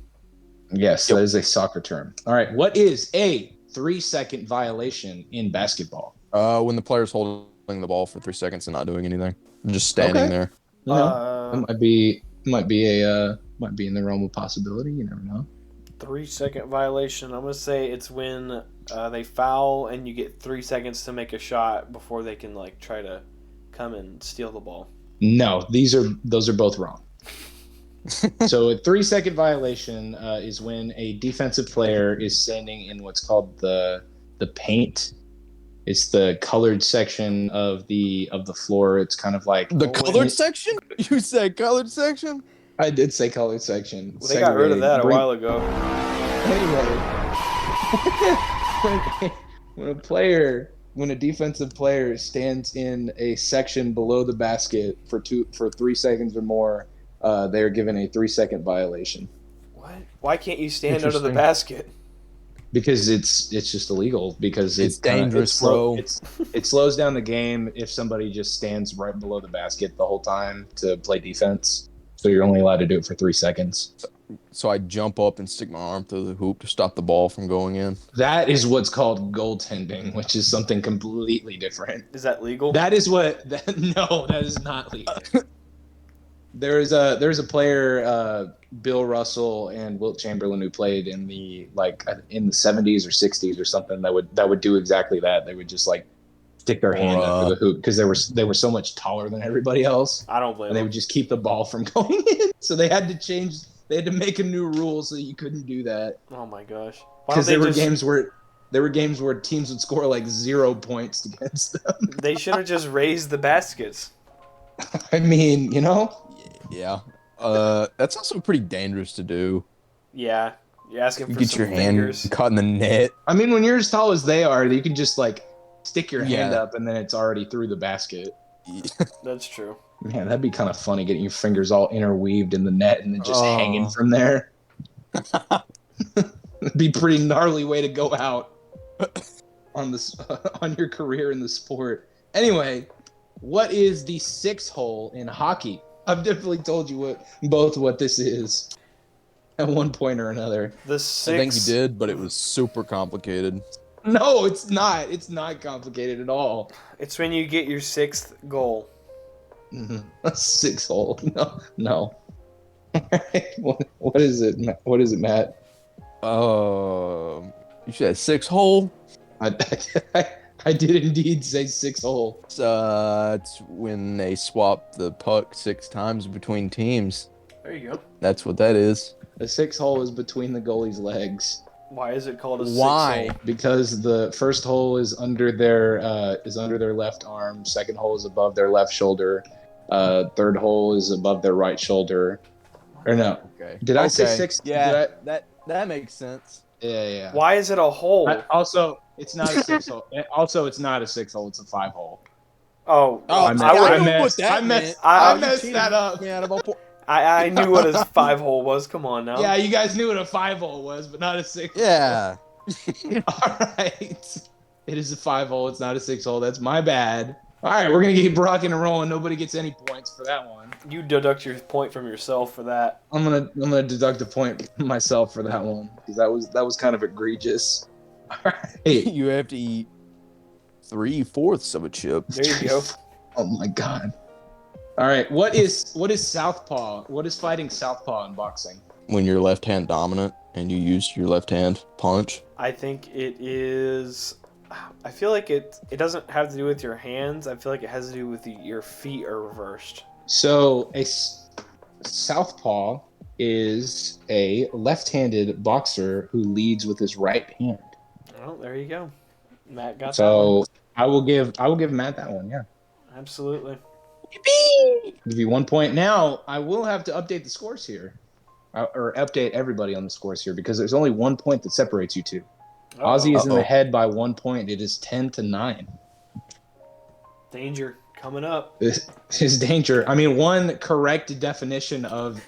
Yes, Yep. that is a soccer term. All right, what is a 3-second violation in basketball? When the player's holding the ball for 3 seconds and not doing anything, just standing Okay. there. It might be in the realm of possibility. You never know. 3-second violation. I'm gonna say it's when they foul and you get 3 seconds to make a shot before they can like try to come and steal the ball. No, those are both wrong. So a 3-second violation is when a defensive player is standing in what's called the paint. It's the colored section of the floor. It's kind of like The colored section? You said colored section? I did say colored section. Well, they got rid of that a while ago. Anyway, when a defensive player stands in a section below the basket for 3 seconds or more, they are given a 3-second violation. What? Why can't you stand under the Interesting. basket? Because it's just illegal. Because It's dangerous, bro. It slows down the game if somebody just stands right below the basket the whole time to play defense. So you're only allowed to do it for 3 seconds. So I jump up and stick my arm through the hoop to stop the ball from going in. That is what's called goaltending, which is something completely different. Is that legal? That is what. No, that is not legal. There's a player, Bill Russell and Wilt Chamberlain, who played in the 70s or 60s or something that would do exactly that. They would just like stick their hand under the hoop because they were so much taller than everybody else. I don't blame And they them. would just keep the ball from going in. So they had to change. They had to make a new rule so you couldn't do that. Oh my gosh. Because there were games where teams would score like 0 points against them. They should have just raised the baskets. I mean, Yeah. That's also pretty dangerous to do. Yeah. You're asking You for get some your hand fingers. caught in the net. I mean, when you're as tall as they are, you can just like stick your hand Yeah. up and then it's already through the basket. That's true. Man, that'd be kind of funny getting your fingers all interweaved in the net and then just hanging from there. It'd be a pretty gnarly way to go out on this on your career in the sport. Anyway, what is the 6 hole in hockey? I've definitely told you what this is at one point or another. The I think you six. did, but it was super complicated. No, it's not. It's not complicated at all. It's when you get your 6th goal. A 6 hole. No. What is it? What is it, Matt? You said 6 hole? I did indeed say 6 hole. It's when they swap the puck 6 times between teams. There you go. That's what that is. A 6 hole is between the goalie's legs Why is it called a 6 Why? hole? because the first hole is under their left arm. Second hole is above their left shoulder. Third hole is above their right shoulder. Or no? Okay. Did I say 6? Yeah, that makes sense. Yeah. Why is it a hole? Also, it's not a 6 hole. Also, it's not a 6 hole. It's a 5 hole. Oh, Oh, I I, messed- would I have. messed- that I messed- meant. I You messed cheated that up. me out of a point. I knew what a 5 hole was. Come on now. Yeah, you guys knew what a 5 hole was, but not a 6. Yeah. All right. It is a 5 hole. It's not a 6 hole. That's my bad. All right, we're gonna keep rocking and rolling. Nobody gets any points for that one. You deduct your point from yourself for that. I'm gonna deduct a point myself for that one because that was kind of egregious. All right. You have to eat 3/4 of a chip. There you go. Oh my god. All right. What is southpaw? What is fighting southpaw in boxing? When you're left hand dominant and you use your left hand punch. I think it is. I feel like it doesn't have to do with your hands. I feel like it has to do with your feet are reversed. So southpaw is a left-handed boxer who leads with his right hand. Oh, there you go. Matt got that So one. I will give Matt that one. Yeah. Absolutely. Give you 1 point. Now I will have to update the scores here, or update everybody on the scores here because there's only 1 point that separates you two. Ozzy is in the head by 1 point. It is 10-9. Danger coming up. Is danger. I mean, one correct definition of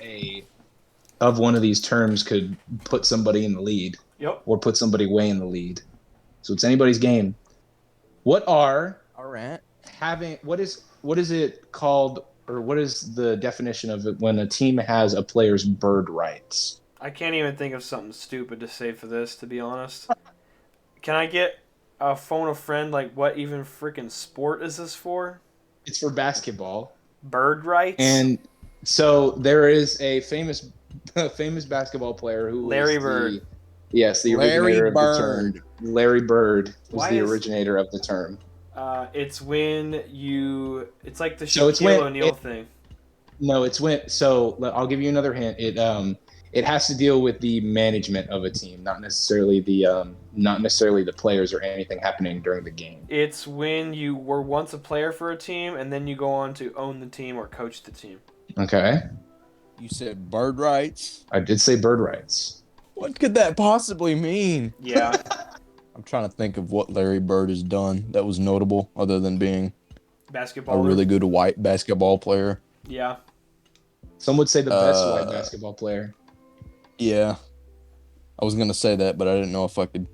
one of these terms could put somebody in the lead Yep. or put somebody way in the lead. So it's anybody's game. What is it called, or what is the definition of it when a team has a player's bird rights? I can't even think of something stupid to say for this, to be honest. Can I get a phone a friend? Like, what even freaking sport is this for? It's for basketball. Bird rights? And so there is a famous basketball player who Larry was Bird. the originator of the Bird. term. Larry Bird was Why the is- originator of the term. It's when you... It's like the So it's Shaquille when O'Neal thing. No, it's when. So I'll give you another hint. It has to deal with the management of a team, not necessarily the players or anything happening during the game. It's when you were once a player for a team, and then you go on to own the team or coach the team. Okay, You said bird rights. I did say bird rights. What could that possibly mean? Yeah. I'm trying to think of what Larry Bird has done that was notable, other than being Basketball. a really good white basketball player. Yeah. Some would say the best white basketball player. Yeah, I was gonna say that, but I didn't know if I could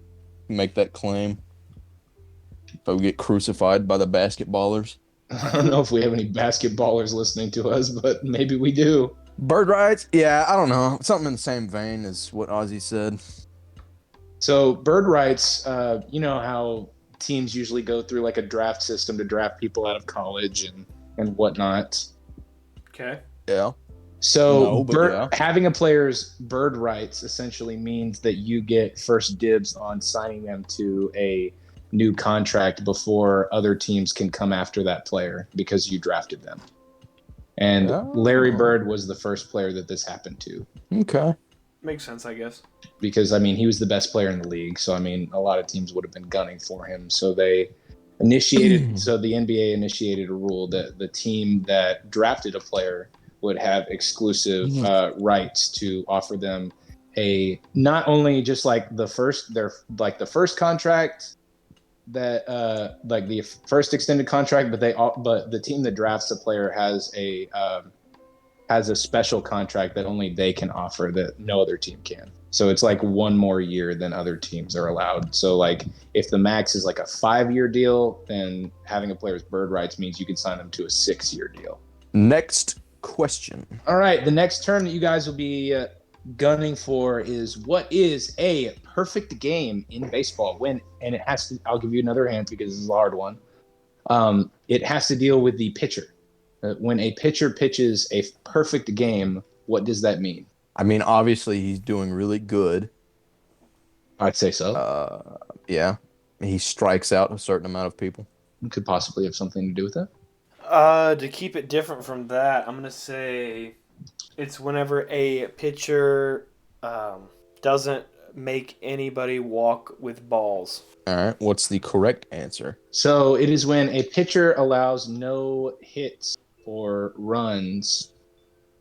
make that claim. If I would get crucified by the basketballers. I don't know if we have any basketballers listening to us, but maybe we do. Bird rights? Yeah, I don't know. Something in the same vein as what Ozzy said. So bird rights, you know how teams usually go through like a draft system to draft people out of college and whatnot. Okay. Yeah. So No, but yeah. having a player's bird rights essentially means that you get first dibs on signing them to a new contract before other teams can come after that player because you drafted them. And Larry Bird was the first player that this happened to. Okay. Makes sense, I guess. Because, I mean, he was the best player in the league. So, I mean, a lot of teams would have been gunning for him. So the NBA initiated a rule that the team that drafted a player would have exclusive rights to offer them a, not only just like the first contract that like the first extended contract, but the team that drafts a player has a special contract that only they can offer that no other team can. So it's like one more year than other teams are allowed. So like if the max is like a 5-year deal, then having a player's bird rights means you can sign them to a 6-year deal. Next question. All right, the next term that you guys will be gunning for is, what is a perfect game in baseball? And it has to, I'll give you another hint because this is a hard one. It has to deal with the pitcher. When a pitcher pitches a perfect game, what does that mean? I mean, obviously he's doing really good. I'd say so. Yeah. He strikes out a certain amount of people. It could possibly have something to do with that. To keep it different from that, I'm gonna say it's whenever a pitcher doesn't make anybody walk with balls. All right. What's the correct answer? So it is when a pitcher allows no hits or runs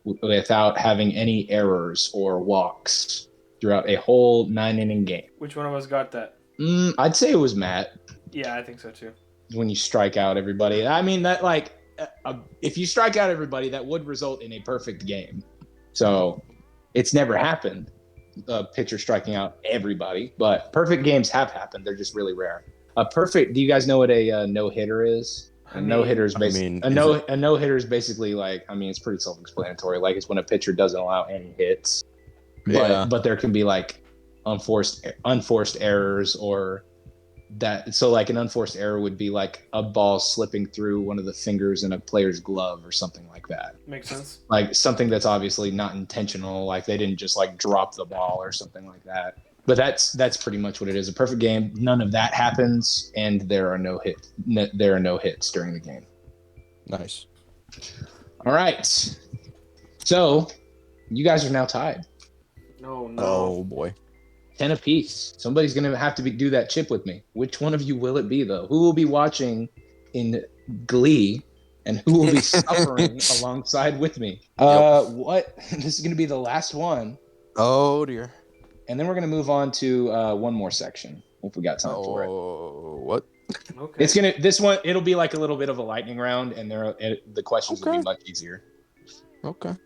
without having any errors or walks throughout a whole 9-inning game. Which one of us got that? I'd say it was Matt. Yeah, I think so too. When you strike out everybody. I mean, that like, if you strike out everybody, that would result in a perfect game. So it's never happened, a pitcher striking out everybody, but perfect games have happened. They're just really rare. Do you guys know what a no-hitter is? A no-hitter is basically like, I mean, it's pretty self-explanatory. Like, it's when a pitcher doesn't allow any hits, but there can be like unforced errors or that. So like an unforced error would be like a ball slipping through one of the fingers in a player's glove or something like that. Makes sense. Like something that's obviously not intentional. Like they didn't just like drop the ball or something like that. But that's pretty much what it is. A perfect game. None of that happens, and there are no hits. There are no hits during the game. Nice. All right. So you guys are now tied. No. Oh boy. 10 apiece. Somebody's gonna have to do that chip with me. Which one of you will it be, though? Who will be watching in glee, and who will be suffering alongside with me? What? This is gonna be the last one. Oh dear. And then we're going to move on to one more section, if we got time for it. Oh, what? Okay. This one. It'll be like a little bit of a lightning round, and the questions will be Okay. much easier. Okay. All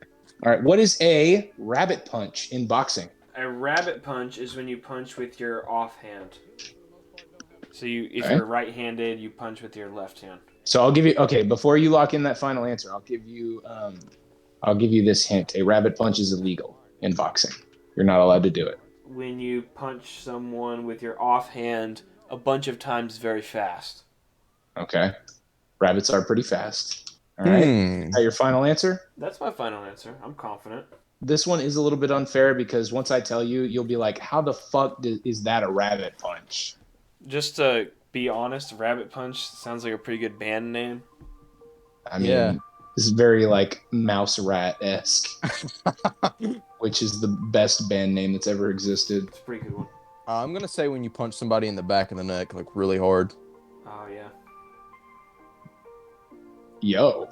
right. What is a rabbit punch in boxing? A rabbit punch is when you punch with your offhand. So if Okay. you're right-handed, you punch with your left hand. So I'll give you. Okay, before you lock in that final answer, I'll give you. I'll give you this hint. A rabbit punch is illegal in boxing. You're not allowed to do it. When you punch someone with your offhand a bunch of times very fast. Okay. Rabbits are pretty fast. All right. Is that your final answer? That's my final answer. I'm confident. This one is a little bit unfair because once I tell you, you'll be like, how the fuck is that a rabbit punch? Just to be honest, Rabbit Punch sounds like a pretty good band name. I mean, Yeah. this is very like Mouse Rat-esque, which is the best band name that's ever existed. It's a pretty good one. I'm gonna say when you punch somebody in the back of the neck, like really hard. Oh, yeah. Yo.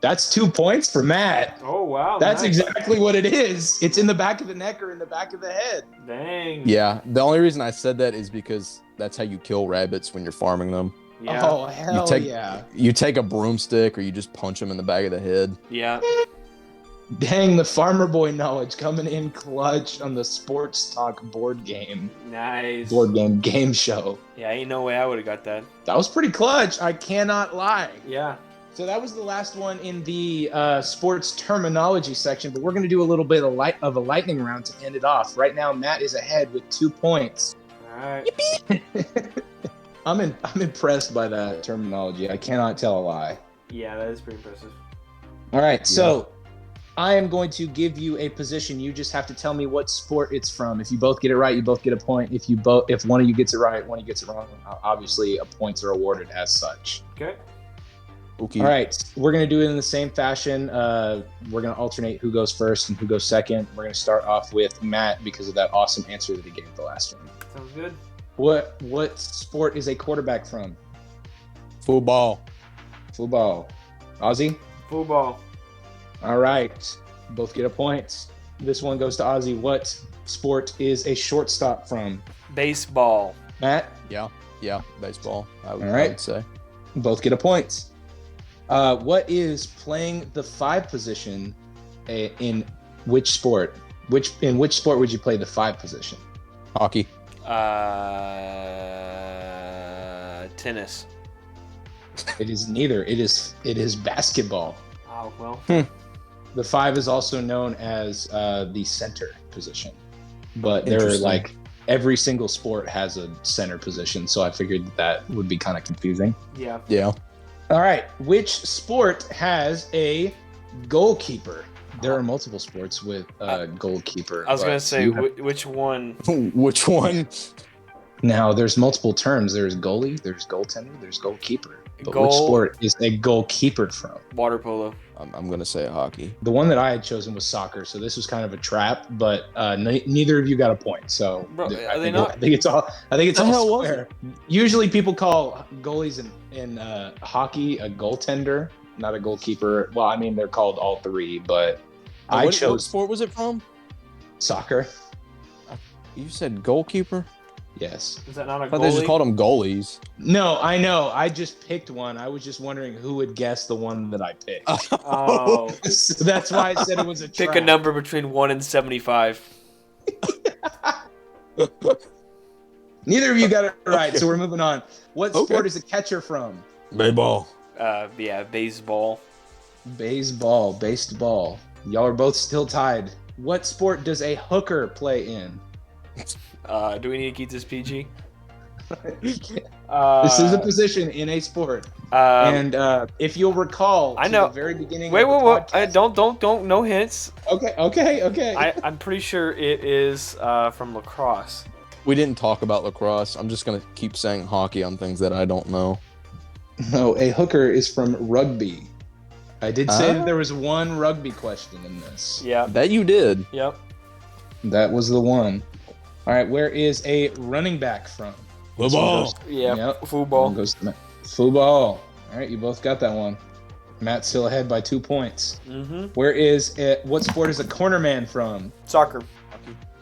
That's 2 points for Matt. Oh, wow. That's nice. exactly what it is. It's in the back of the neck or in the back of the head. Dang. Yeah. The only reason I said that is because that's how you kill rabbits when you're farming them. Yeah. Oh, hell yeah. You take a broomstick or you just punch them in the back of the head. Yeah. Dang, the farmer boy knowledge coming in clutch on the sports talk board game Nice. game show. Yeah, ain't no way I would have got that. That was pretty clutch. I cannot lie. Yeah. So that was the last one in the sports terminology section, but we're going to do a little bit of a lightning round to end it off. Right now, Matt is ahead with 2 points. All right. I'm impressed by that terminology. I cannot tell a lie. Yeah, that is pretty impressive. All right, so I am going to give you a position. You just have to tell me what sport it's from. If you both get it right, you both get a point. If one of you gets it right, one of you gets it wrong, obviously points are awarded as such. Okay. Okay. All right, we're going to do it in the same fashion. We're going to alternate who goes first and who goes second. We're going to start off with Matt because of that awesome answer that he gave the last one. Sounds good. What sport is a quarterback from? Football. Football. Ozzy? Football. All right, both get a point. This one goes to Ozzy. What sport is a shortstop from? Baseball. Matt? Yeah. Baseball. I All right. would say. Both get a point. What is playing the 5 position in which sport? In which sport would you play the 5 position? Hockey. Tennis. It is neither. It is basketball. Oh, well. The 5 is also known as the center position, but there are Interesting. like every single sport has a center position, so I figured that would be kind of confusing. Yeah. Yeah. All right, which sport has a goalkeeper? There are multiple sports with a goalkeeper. I was going to but say, you have- which one? Which one? now there's multiple terms. There's goalie, there's goaltender, there's goalkeeper. But Goal- which sport is a goalkeeper from? Water polo. I'm gonna say hockey. The one that I had chosen was soccer, so this was kind of a trap. But neither of you got a point. So Bro, I are they think- not? I think it's all. I think it's The all hell was square. Usually, people call goalies in hockey a goaltender, not a goalkeeper. Well, I mean they're called all 3, but I What chose sport was it from? soccer. You said goalkeeper? Yes. Is that not a I thought they just goalie? called them goalies. No, I know. I just picked one. I was just wondering who would guess the one that I picked. Oh. So that's why I said it was a Pick a trap. number between 1 and 75. Neither of you got it right, so we're moving on. What Okay. sport is a catcher from? Baseball. Yeah, baseball. Baseball. Y'all are both still tied. What sport does a hooker play in? Do we need to keep this PG? This is a position in a sport. And if you'll recall, I to know. the very beginning. Wait, of the wait. podcast- Don't. No hints. Okay. I'm pretty sure it is from lacrosse. We didn't talk about lacrosse. I'm just gonna keep saying hockey on things that I don't know. No, a hooker is from rugby. I did say Ah. that there was one rugby question in this. Yeah. That you did. Yep. That was the one. All right, where is a running back from? Football. Yeah. Yep. Football. One goes to Matt. Football. All right, you both got that one. Matt's still ahead by 2 points. Mm-hmm. What sport is a cornerman from? Soccer.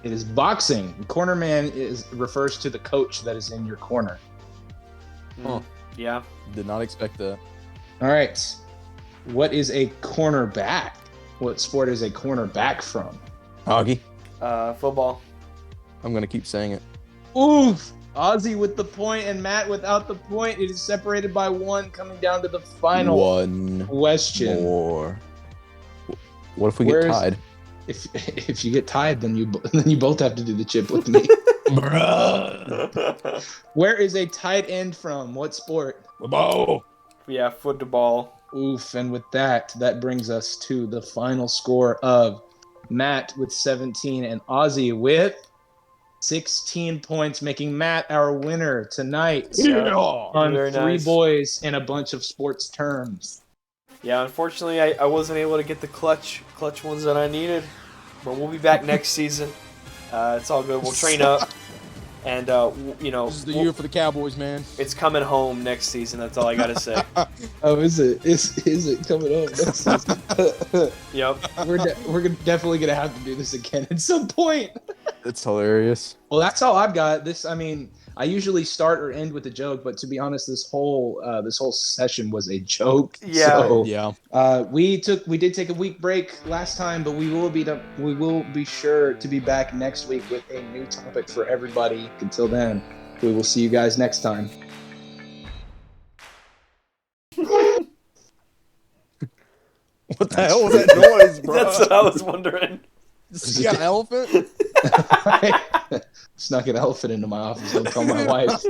It is boxing. Cornerman refers to the coach that is in your corner. Huh. Yeah. Did not expect that. All right. What is a cornerback? What sport is a cornerback from? Augie, Football. I'm gonna keep saying it. Oof! Ozzy with the point and Matt without the point. It is separated by one, coming down to the final One question. more. What if we Where get is- tied? If you get tied, then you both have to do the chip with me. Bruh. Where is a tight end from? What sport? Ball. Yeah, football. Oof! And with that brings us to the final score of Matt with 17 and Ozzy with 16 points, making Matt our winner tonight. Yeah. On Very Three nice. Boys and a bunch of sports terms. Yeah, unfortunately, I wasn't able to get the clutch ones that I needed, but we'll be back next season. It's all good. We'll train up, and This is the year for the Cowboys, man. it's coming home next season. That's all I gotta say. Oh, is it? Is it coming up next season? Yep. We're definitely gonna have to do this again at some point. It's hilarious. Well, that's all I've got. I usually start or end with a joke, but to be honest, this whole session was a joke. Yeah. So, Yeah. we did take a week break last time, but we will be sure to be back next week with a new topic for everybody. Until then, we will see you guys next time. What the hell was that noise, bro? That's what I was wondering. You got an elephant? Snuck an elephant into my office. Don't tell my wife.